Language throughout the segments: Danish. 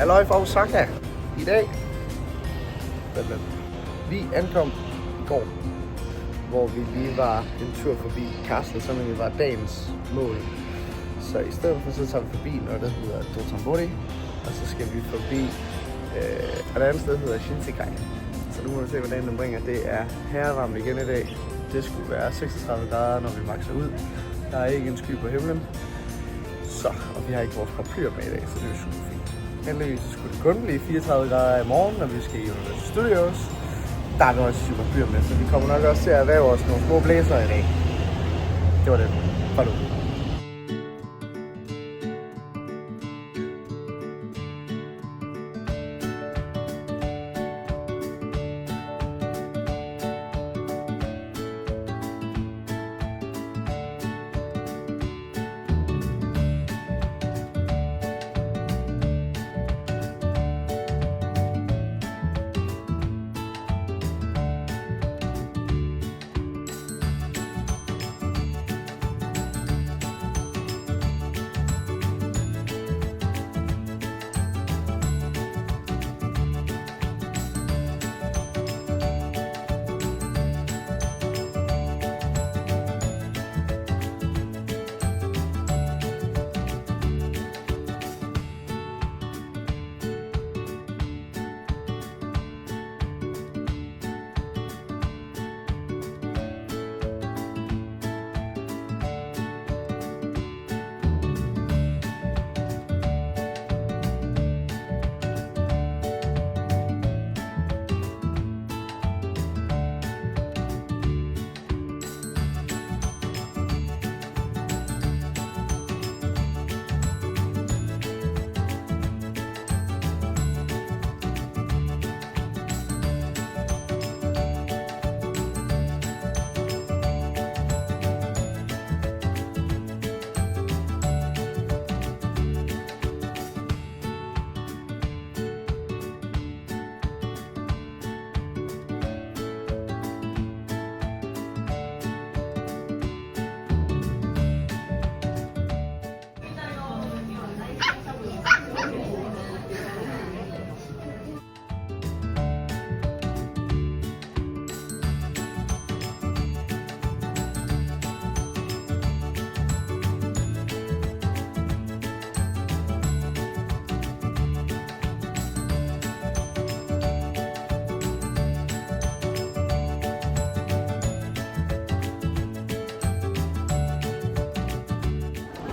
Halløj fra Osaka i dag. Vi ankom i går, hvor vi lige var en tur forbi Castle, som egentlig var dagens mål. Så i stedet for så tager vi forbi noget, der hedder Dotonbori, og så skal vi forbi et andet sted, der hedder Shinsekai. Så nu må vi se, hvordan den bringer. Det er herrevarmt igen i dag. Det skulle være 36 grader, når vi makser ud. Der er ikke en sky på himlen. Så, og vi har ikke vores paraplyer med i dag, så det er super fint. Heldigvis skulle det kun blive 34 grader i morgen, når vi skal i Universal Studios. Der er vi også super paraplyer med, så vi kommer nok også til at erhverve os nogle små blæser i dag. Det var det. Farvel.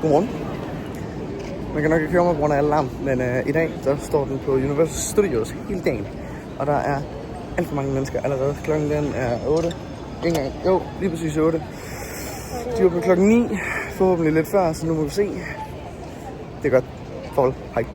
Godmorgen. Man kan nok ikke høre mig på grund af alarm, men i dag der står den på Universal Studios hele dagen. Og der er alt for mange mennesker allerede. Klokken den er 8. Ikke engang. Jo, lige præcis 8. De åbner klokken 9. Forhåbentlig lidt før, så nu må vi se. Det er godt. Farvel. Hej.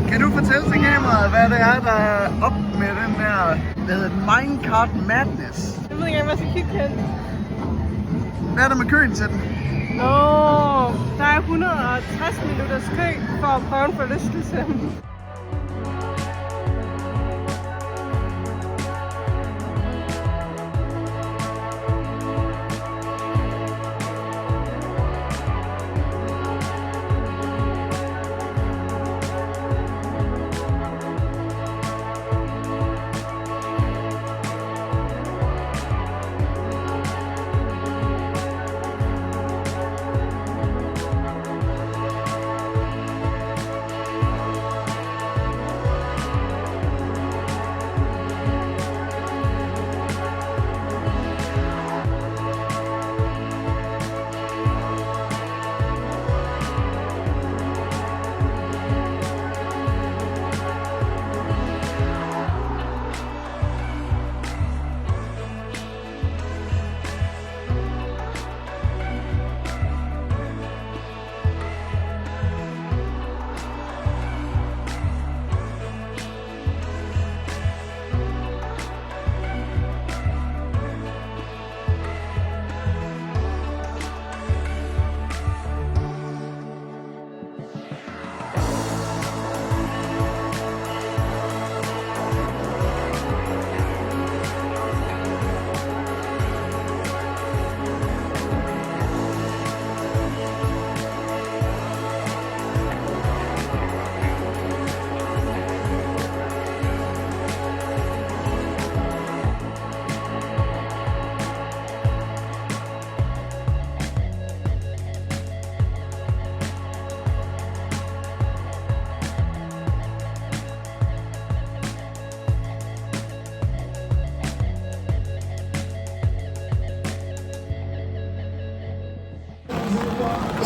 Kan du fortælle til kameraet, hvad det er, der er op med den der, hvad hedder den, Minecart Madness? Jeg ved ikke engang, hvad jeg skal kigge hen. Hvad er der med køen til den? Nå, der er 160 minutters kø for at prøve en forlystelse.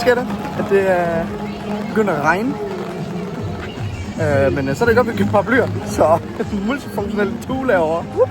sker der, at det begynder at regne. Men så er det godt, at vi kan paraplyer, så multifunktionelle tool herovre.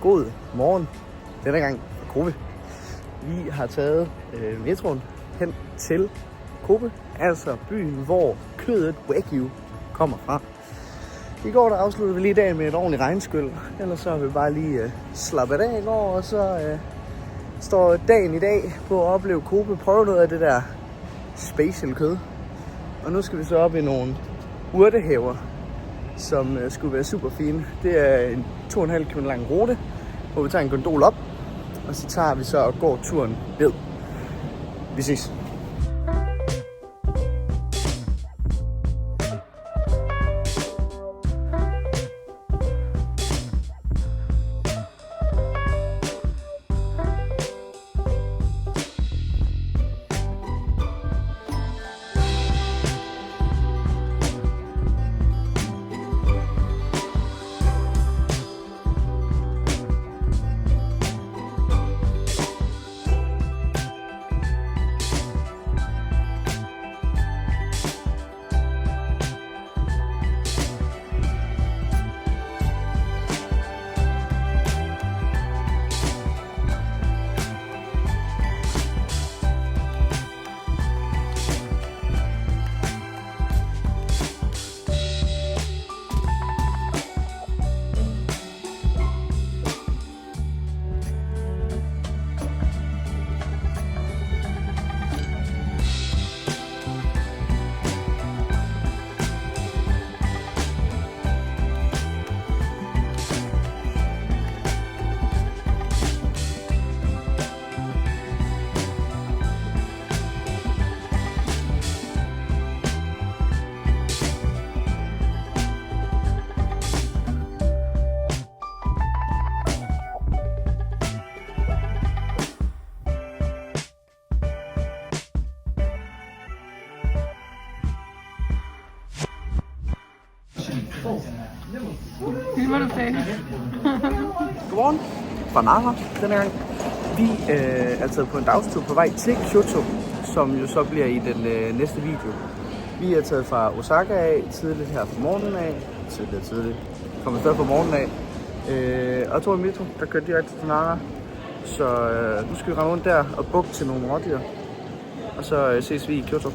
God morgen. Denne gang fra Kobe. Vi har taget metroen hen til Kobe, altså byen, hvor kødet Wagyu kommer fra. I går der afsluttede vi lige dagen med et ordentligt regnskyld, ellers så har vi bare lige slappet af i går, og så står dagen i dag på at opleve Kobe, prøve noget af det der special kød. Og nu skal vi så op i nogle urtehaver, som skulle være super fine. Det er en 2,5 km lang rute, hvor vi tager en gondol op, og så tager vi så og går turen ned. Vi ses. Godmorgen fra Nara denne gang. Vi er taget på en dagstur på vej til Kyoto, som jo så bliver i den næste video. Vi er taget fra Osaka af tidligt her fra morgenen af. Tidligt. Kom afsted fra morgenen af. Og tog en metro, der kørte direkte til Nara. Så nu skal vi rende rundt der og bukke til nogle rådyr. Og så ses vi i Kyoto.